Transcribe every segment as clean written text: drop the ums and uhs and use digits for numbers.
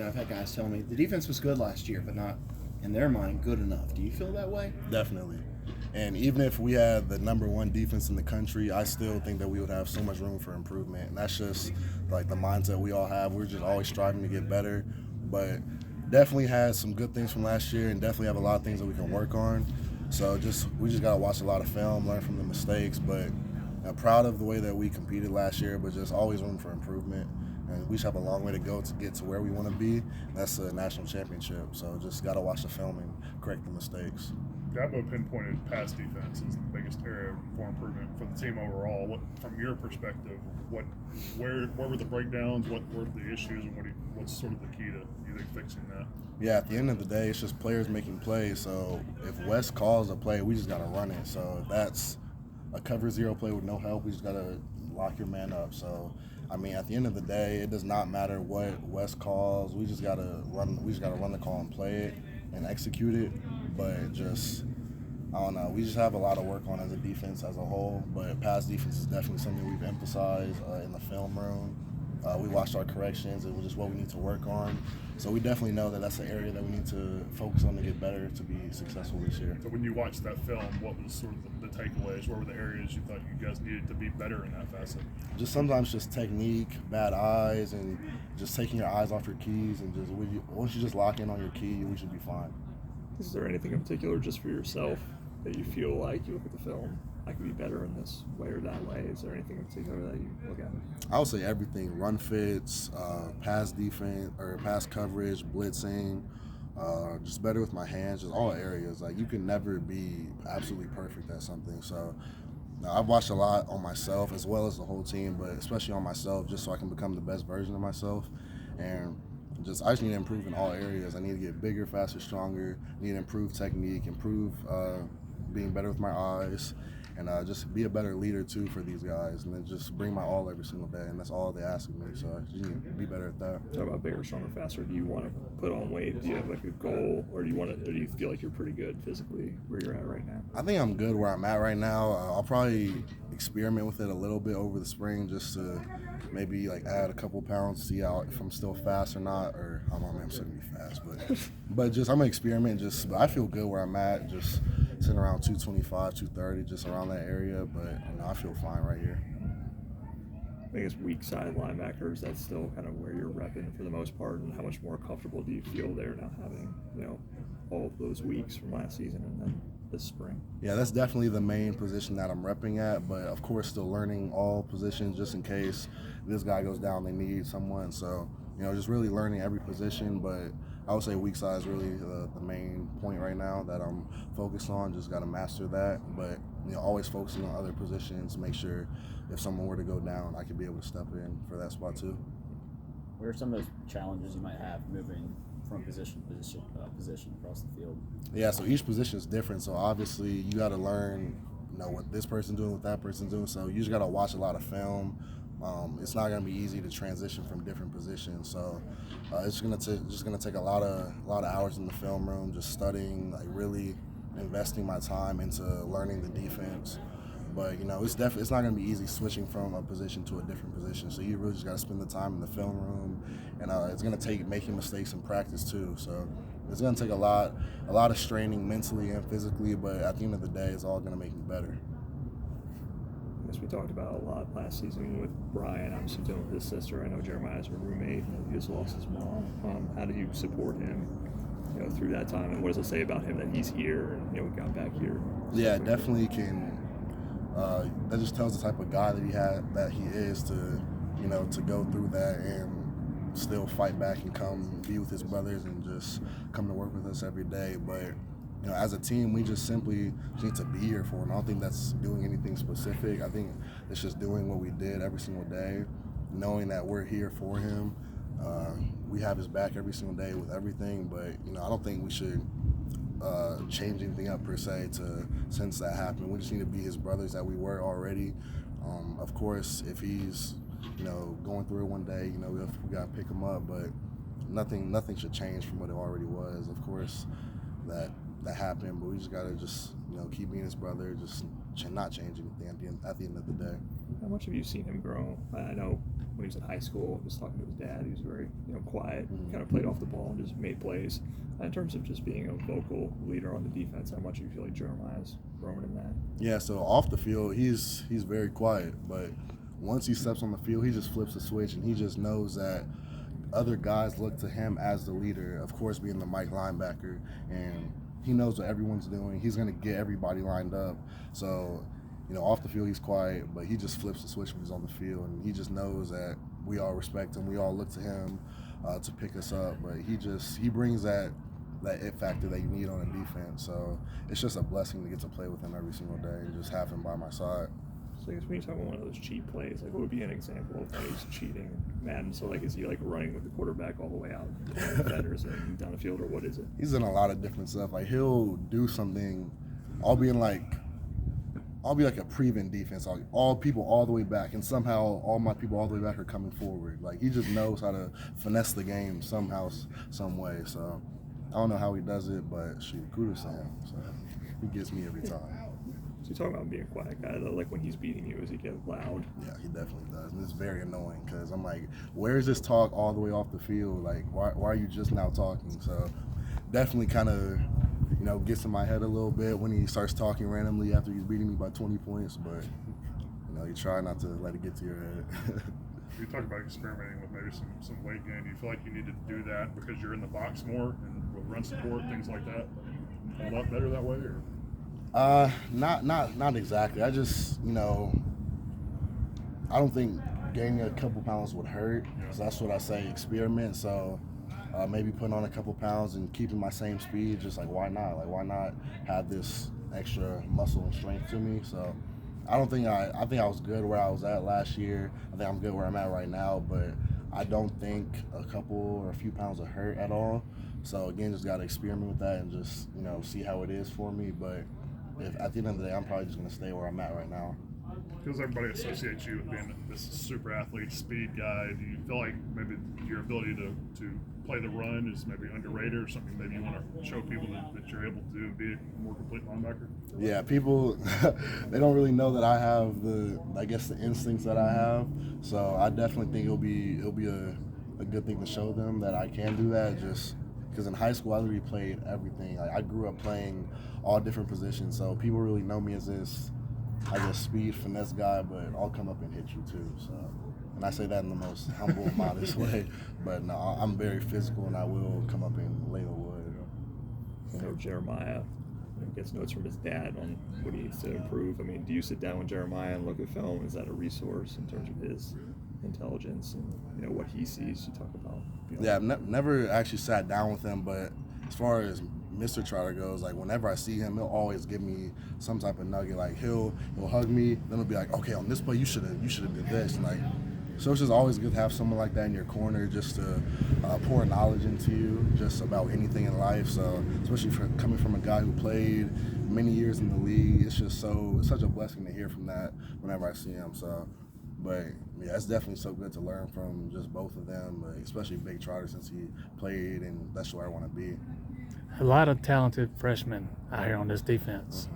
I've had guys tell me the defense was good last year, but not in their mind good enough. Do you feel that way? Definitely. And even if we had the number one defense in the country, I still think that we would have so much room for improvement. And that's just like the mindset we all have. We're just always striving to get better. But definitely had some good things from last year and definitely have a lot of things that we can work on. So we just got to watch a lot of film, learn from the mistakes. But I'm proud of the way that we competed last year, but just always room for improvement. And we just have a long way to go to get to where we want to be. That's a national championship. So just got to watch the film and correct the mistakes. Dabo pinpointed pass defense as the biggest area for improvement for the team overall. What, from your perspective, where were the breakdowns? What were the issues, and what's sort of the key to you think fixing that? Yeah, at the end of the day, it's just players making plays. So if Wes calls a play, we just got to run it. So if that's a cover zero play with no help, we just got to lock your man up. So I mean, at the end of the day, it does not matter what Wes calls. We just got to run. We just got to run the call and play it and execute it. But just, I don't know, we just have a lot of work on as a defense as a whole, but pass defense is definitely something we've emphasized in the film room. We watched our corrections and just what we need to work on. So we definitely know that that's an area that we need to focus on to get better to be successful this year. So when you watched that film, what was sort of the takeaways? What were the areas you thought you guys needed to be better in that facet? Just sometimes just technique, bad eyes, and just taking your eyes off your keys, and just once you just lock in on your key, we should be fine. Is there anything in particular just for yourself that you feel like you look at the film, I could be better in this way or that way? Is there anything in particular that you look at? I would say everything: run fits, pass defense or pass coverage, blitzing, just better with my hands, just all areas. Like you can never be absolutely perfect at something. So I've watched a lot on myself as well as the whole team, but especially on myself, just so I can become the best version of myself. And I just need to improve in all areas. I need to get bigger, faster, stronger. I need to improve technique, improve being better with my eyes, and just be a better leader too for these guys, and then just bring my all every single day. And that's all they ask of me. So I just need to be better at that. Talk about bigger, stronger, faster. Do you want to put on weight? Do you have like a goal, or do you feel like you're pretty good physically where you're at right now? I think I'm good where I'm at right now. I'll probably experiment with it a little bit over the spring, just to maybe like add a couple pounds, see how if I'm still fast or not, or I don't know, I'm still gonna be fast, but just I'm gonna experiment. But I feel good where I'm at, just sitting around 225, 230, just around that area. But I feel fine right here. I guess weak side linebackers, that's still kind of where you're repping for the most part, and how much more comfortable do you feel there now having all of those weeks from last season and then this spring? Yeah, that's definitely the main position that I'm repping at, but of course still learning all positions just in case this guy goes down, they need someone. So, just really learning every position, but I would say weak side is really the main point right now that I'm focused on. Just got to master that, but always focusing on other positions, make sure if someone were to go down, I could be able to step in for that spot too. What are some of those challenges you might have moving from position to position across the field? Yeah, so each position is different. So obviously you got to learn, what this person's doing, what that person's doing. So you just got to watch a lot of film. It's not going to be easy to transition from different positions. So it's just gonna take a lot of hours in the film room, just studying, like really investing my time into learning the defense. But it's not going to be easy switching from a position to a different position. So you really just got to spend the time in the film room, and it's going to take making mistakes in practice too. So it's going to take a lot of straining mentally and physically. But at the end of the day, it's all going to make me better. I guess we talked about a lot last season with Brian, obviously dealing with his sister. I know Jeremiah's a roommate. He just lost his mom. How do you support him through that time, and what does it say about him that he's here and we got back here? Yeah, definitely can. That just tells the type of guy that he is to go through that and still fight back and come be with his brothers and just come to work with us every day. But as a team, we just simply need to be here for him. I don't think that's doing anything specific. I think it's just doing what we did every single day, knowing that we're here for him. We have his back every single day with everything, but I don't think we should change anything up per se since that happened. We just need to be his brothers that we were already. Of course, if he's going through it one day, we got to pick him up, but nothing should change from what it already was. Of course, that happened, but we just got to keep being his brother, just not change anything at the end of the day. How much have you seen him grow? I know when he was in high school, just talking to his dad, he was very quiet, kind of played off the ball and just made plays. In terms of just being a vocal leader on the defense, how much do you feel like Jeremiah's grown in that? Yeah, so off the field, he's very quiet, but once he steps on the field, he just flips the switch, and he just knows that other guys look to him as the leader, of course being the Mike linebacker, and he knows what everyone's doing. He's going to get everybody lined up. So, off the field he's quiet, but he just flips the switch when he's on the field, and he just knows that we all respect him. We all look to him to pick us up, but he brings that it factor that you need on a defense. So it's just a blessing to get to play with him every single day and just have him by my side. So I guess when you talk about one of those cheat plays, like what would be an example of how he's cheating Madden? So like, is he like running with the quarterback all the way out to the defenders and down the field, or what is it? He's in a lot of different stuff. Like he'll do something, I'll be like a prevent defense, all people all the way back, and somehow all my people all the way back are coming forward. Like he just knows how to finesse the game somehow, some way. So I don't know how he does it, but shoot, kudos to him. So he gets me every time. So you talk about being a quiet guy, though, like when he's beating you, does he get loud? Yeah, he definitely does. And it's very annoying because I'm like, where is this talk all the way off the field? Like, why are you just now talking? So definitely kind of, gets in my head a little bit when he starts talking randomly after he's beating me by 20 points. But, you try not to let it get to your head. You talk about experimenting with maybe some late game. Do you feel like you need to do that because you're in the box more and with run support, things like that? A lot better that way, or? Not exactly. I just, I don't think gaining a couple pounds would hurt. So that's what I say, experiment. So maybe putting on a couple pounds and keeping my same speed, just like why not? Like why not have this extra muscle and strength to me? So I think I was good where I was at last year. I think I'm good where I'm at right now, but I don't think a couple or a few pounds will hurt at all. So again, just got to experiment with that and just, see how it is for me. But if at the end of the day, I'm probably just going to stay where I'm at right now. Because everybody associates you with being this super athlete, speed guy. Do you feel like maybe your ability to play the run is maybe underrated, or something maybe you want to show people that you're able to do and be a more complete linebacker? Yeah, people, they don't really know that I have the instincts that I have. So I definitely think it'll be a good thing to show them that I can do that. Just because in high school I literally played everything. Like I grew up playing all different positions, so people really know me as this, speed finesse guy, but I'll come up and hit you too. So, and I say that in the most humble, modest way. But no, I'm very physical, and I will come up and lay the wood. Jeremiah gets notes from his dad on what he needs to improve. I mean, do you sit down with Jeremiah and look at film? Is that a resource in terms of his intelligence and what he sees? You talk about. Yeah, I've never actually sat down with him, but as far as Mr. Trotter goes, like whenever I see him, he'll always give me some type of nugget. Like he'll hug me, then he'll be like, okay, on this play you should have did this. And like, so it's just always good to have someone like that in your corner, just to pour knowledge into you, just about anything in life. So especially coming from a guy who played many years in the league, it's such a blessing to hear from that whenever I see him. So, but yeah, it's definitely so good to learn from just both of them, but especially Big Trotter since he played, and that's where I want to be. A lot of talented freshmen out here on this defense.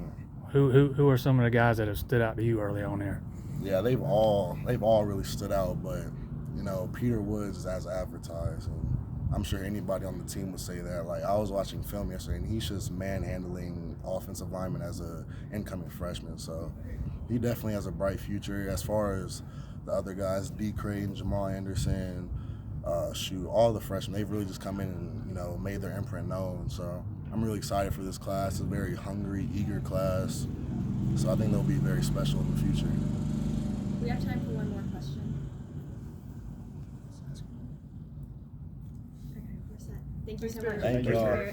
Who are some of the guys that have stood out to you early on here? Yeah, they've all really stood out, but Peter Woods is as advertised, and I'm sure anybody on the team would say that. Like I was watching film yesterday, and he's just manhandling offensive linemen as a incoming freshman. So he definitely has a bright future. As far as the other guys, D. Crane, Jamal Anderson, all the freshmen, they've really just come in and made their imprint known. So I'm really excited for this class. It's a very hungry, eager class. So I think they'll be very special in the future. We have time for one more question. Okay, we're set. Thank you so much. Thank you.